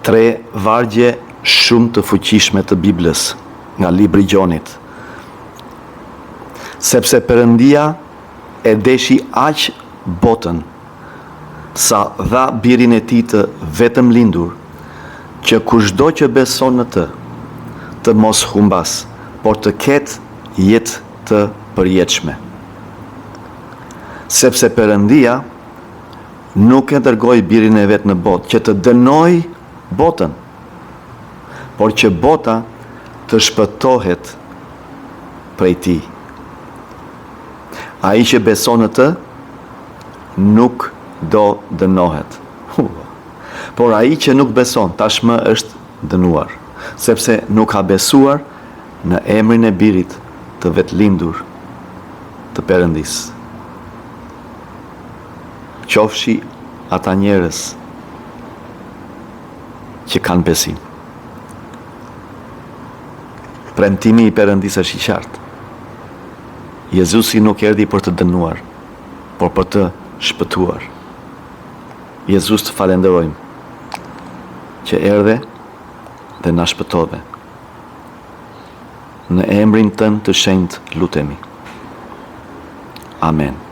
3 vargje shumë të fuqishme të Biblës nga libri i Gjonit. Sepse Perëndia e deshi aq botën sa dha birin e tij të vetëm lindur, që kushdo që beson në të mos humbas, por të ketë jetë të përjetshme. Sepse Perëndia nuk e dërgoi birin e vet në botë që të dënoj botën, por që bota të shpëtohet prej tij. Ai që beson në të nuk do dënohet. Por ai që nuk beson tashmë është dënuar, sepse nuk ka besuar në emrin e birit të vetlindur të Perëndisë. Qofshi ata njerëz që kanë besim. Premtimi i Perëndisë është i qartë. Jezusi nuk erdhi për të dënuar, por për të shpëtuar. Jezus të falenderojmë që erdhe dhe na shpëtove. Në emrin tënd të shenjtë lutemi. Amen.